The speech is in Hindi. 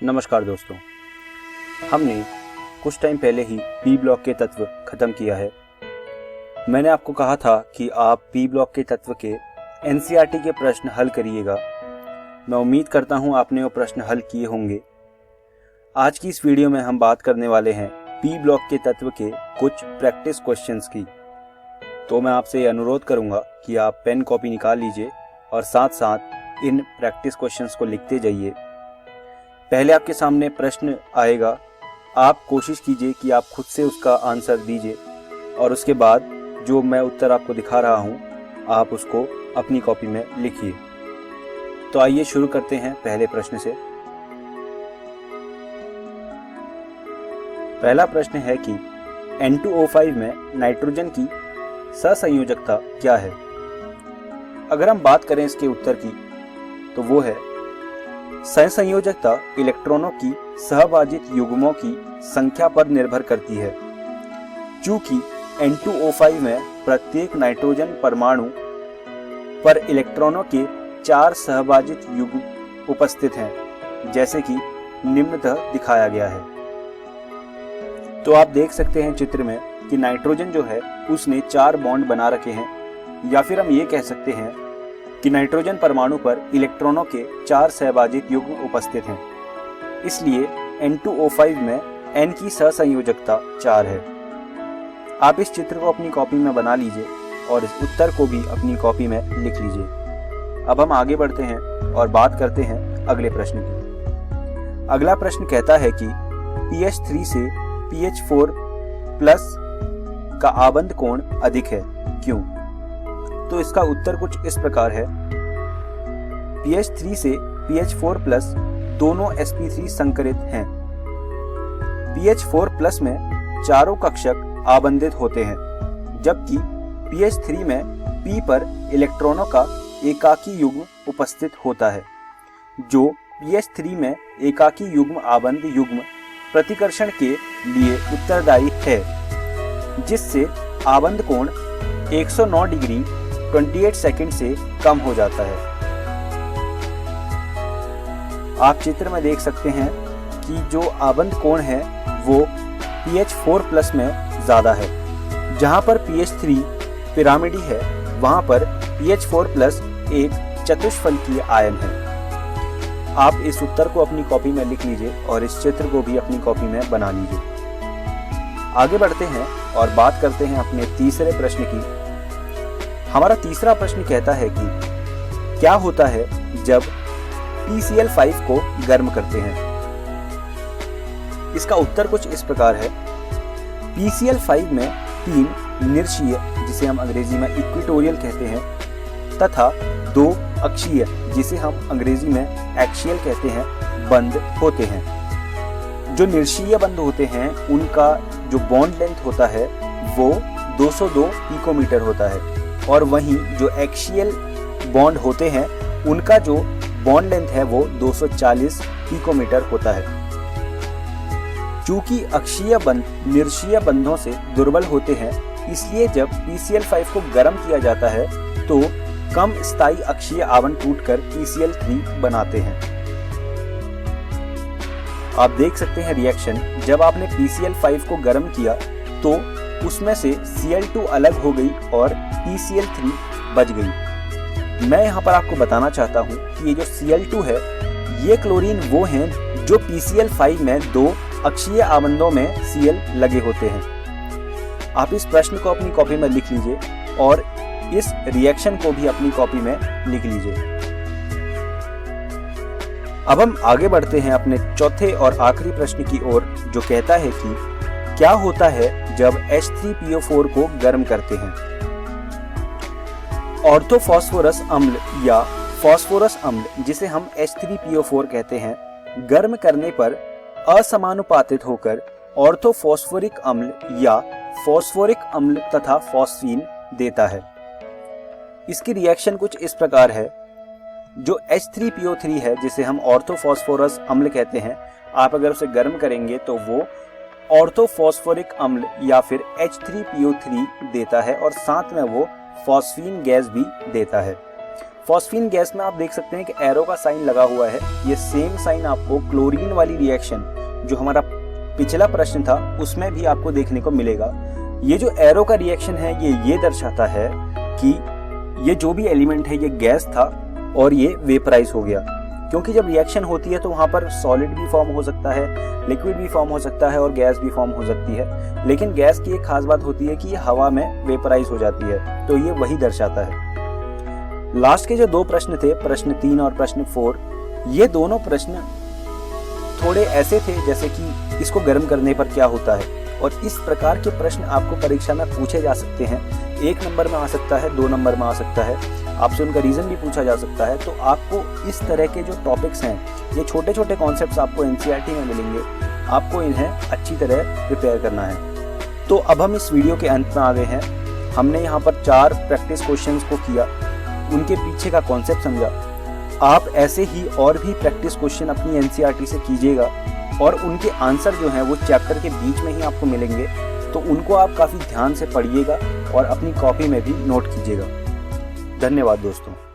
नमस्कार दोस्तों, हमने कुछ टाइम पहले ही पी ब्लॉक के तत्व खत्म किया है। मैंने आपको कहा था कि आप पी ब्लॉक के तत्व के एनसीईआरटी के प्रश्न हल करिएगा। मैं उम्मीद करता हूं आपने वो प्रश्न हल किए होंगे। आज की इस वीडियो में हम बात करने वाले हैं पी ब्लॉक के तत्व के कुछ प्रैक्टिस क्वेश्चंस की। तो मैं आपसे अनुरोध करूंगा कि आप पेन कॉपी निकाल लीजिए और साथ साथ इन प्रैक्टिस क्वेश्चंस को लिखते जाइए। पहले आपके सामने प्रश्न आएगा, आप कोशिश कीजिए कि आप खुद से उसका आंसर दीजिए और उसके बाद जो मैं उत्तर आपको दिखा रहा हूं आप उसको अपनी कॉपी में लिखिए। तो आइए शुरू करते हैं पहले प्रश्न से। पहला प्रश्न है कि N2O5 में नाइट्रोजन की सहसंयोजकता क्या है। अगर हम बात करें इसके उत्तर की तो वो है, सहसंयोजकता इलेक्ट्रॉनों की सहभाजित युग्मों की संख्या पर निर्भर करती है। चूंकि N2O5 में प्रत्येक नाइट्रोजन परमाणु पर इलेक्ट्रॉनों के 4 सहभाजित युग्म उपस्थित हैं, जैसे कि निम्नतः दिखाया गया है। तो आप देख सकते हैं चित्र में कि नाइट्रोजन जो है उसने 4 बॉन्ड बना रखे हैं, या फिर हम ये कह सकते हैं कि नाइट्रोजन परमाणु पर इलेक्ट्रॉनों के 4 सहभाजित युग्म उपस्थित हैं। इसलिए N2O5 में N की सहसंयोजकता 4 है। आप इस चित्र को अपनी कॉपी में बना लीजिए और इस उत्तर को भी अपनी कॉपी में लिख लीजिए। अब हम आगे बढ़ते हैं और बात करते हैं अगले प्रश्न की। अगला प्रश्न कहता है कि pH3 से pH4 प्लस का आबंध कोण अधिक है, क्यों? तो इसका उत्तर कुछ इस प्रकार है। pH3 से pH4 प्लस दोनों sp3 संकरित हैं। pH4 प्लस में चारों कक्षक आबंधित होते हैं, जबकि pH3 में p पर इलेक्ट्रॉनों का एकाकी युग्म उपस्थित होता है। जो pH3 में एकाकी युग्म आबंध युग्म प्रतिकर्षण के लिए उत्तरदायी है, जिससे आबंध कोण 109 डिग्री 28 सेकंड से कम हो जाता है। आप चित्र में देख सकते हैं कि जो आबंध कोण है वो pH4 प्लस में ज़्यादा है। जहाँ पर pH3 पिरामिडी है वहाँ पर pH4 प्लस एक चतुष्फलकीय आयन है। आप इस उत्तर को अपनी कॉपी में लिख लीजिए और इस चित्र को भी अपनी कॉपी में बना लीजिए। आगे बढ़ते हैं और बात करते हैं अपने तीसरे प्रश्न की। हमारा तीसरा प्रश्न कहता है कि क्या होता है जब PCl5 को गर्म करते हैं। इसका उत्तर कुछ इस प्रकार है। PCl5 में 3 निरक्षीय, जिसे हम अंग्रेजी में इक्वेटोरियल कहते हैं, तथा 2 अक्षीय, जिसे हम अंग्रेजी में एक्सियल कहते हैं, बंध होते हैं। जो निरक्षीय बंध होते हैं उनका जो बॉन्ड लेंथ होता है वो 202 पिकोमीटर होता है, और वहीं जो एक्सियल बॉन्ड होते हैं उनका जो बॉन्ड लेंथ है वो 240 पिकोमीटर होता है। चूंकि अक्षीय बंध निरक्षीय बंधों से दुर्बल होते हैं, इसलिए जब PCl5 को गर्म किया जाता है तो कम स्थायी अक्षीय आवरण टूटकर PCl3 बनाते हैं। आप देख सकते हैं रिएक्शन, जब आपने PCl5 को गर्म किया तो उसमें से Cl2 अलग हो गई और PCl3 बच गई। मैं यहाँ पर आपको बताना चाहता हूँ कि ये जो Cl2 है ये क्लोरीन वो हैं जो PCl5 में 2 अक्षीय आबंधों में Cl लगे होते हैं। आप इस प्रश्न को अपनी कॉपी में लिख लीजिए और इस रिएक्शन को भी अपनी कॉपी में लिख लीजिए। अब हम आगे बढ़ते हैं अपने चौथे और आखिरी प्रश्न की ओर, जो कहता है कि क्या होता है जब H3PO4 को गर्म करते हैं। ऑर्थोफॉस्फोरस अम्ल या फॉस्फोरस अम्ल, जिसे हम H3PO4 कहते हैं, गर्म करने पर असमानुपातित होकर ऑर्थोफॉस्फोरिक अम्ल या फॉस्फोरिक अम्ल तथा फॉस्फीन देता है। इसकी रिएक्शन कुछ इस प्रकार है। जो H3PO3 है, जिसे हम ऑर्थोफॉस्फोरस अम्ल कहते हैं, आप अगर उसे गर्म करेंगे तो वो ऑर्थोफॉस्फोरिक अम्ल या फिर H3PO3 देता है और साथ में वो फॉस्फीन गैस भी देता है। फॉस्फीन गैस में आप देख सकते हैं कि एरो का साइन लगा हुआ है। ये सेम साइन आपको क्लोरीन वाली रिएक्शन जो हमारा पिछला प्रश्न था उसमें भी आपको देखने को मिलेगा। ये जो एरो का रिएक्शन है ये दर्शाता है कि ये जो भी एलिमेंट है ये गैस था और ये वेपराइज हो गया, क्योंकि जब रिएक्शन होती है तो वहाँ पर सॉलिड भी फॉर्म हो सकता है, लिक्विड भी फॉर्म हो सकता है और गैस भी फॉर्म हो सकती है। लेकिन गैस की एक खास बात होती है कि ये हवा में वेपराइज हो जाती है, तो ये वही दर्शाता है। लास्ट के जो 2 प्रश्न थे, प्रश्न 3 और प्रश्न 4, ये दोनों प्रश्न थोड़े ऐसे थे जैसे कि इसको गर्म करने पर क्या होता है, और इस प्रकार के प्रश्न आपको परीक्षा में पूछे जा सकते हैं। 1 नंबर में आ सकता है, 2 नंबर में आ सकता है, आपसे उनका रीजन भी पूछा जा सकता है। तो आपको इस तरह के जो टॉपिक्स हैं, ये छोटे छोटे कॉन्सेप्ट्स आपको एनसीईआरटी में मिलेंगे, आपको इन्हें अच्छी तरह प्रिपेयर करना है। तो अब हम इस वीडियो के अंत में आ गए हैं। हमने यहाँ पर 4 प्रैक्टिस क्वेश्चंस को किया, उनके पीछे का कॉन्सेप्ट समझा। आप ऐसे ही और भी प्रैक्टिस क्वेश्चन अपनी एनसीईआरटी से कीजिएगा और उनके आंसर जो हैं वो चैप्टर के बीच में ही आपको मिलेंगे, तो उनको आप काफ़ी ध्यान से पढ़िएगा और अपनी कॉपी में भी नोट कीजिएगा। धन्यवाद दोस्तों।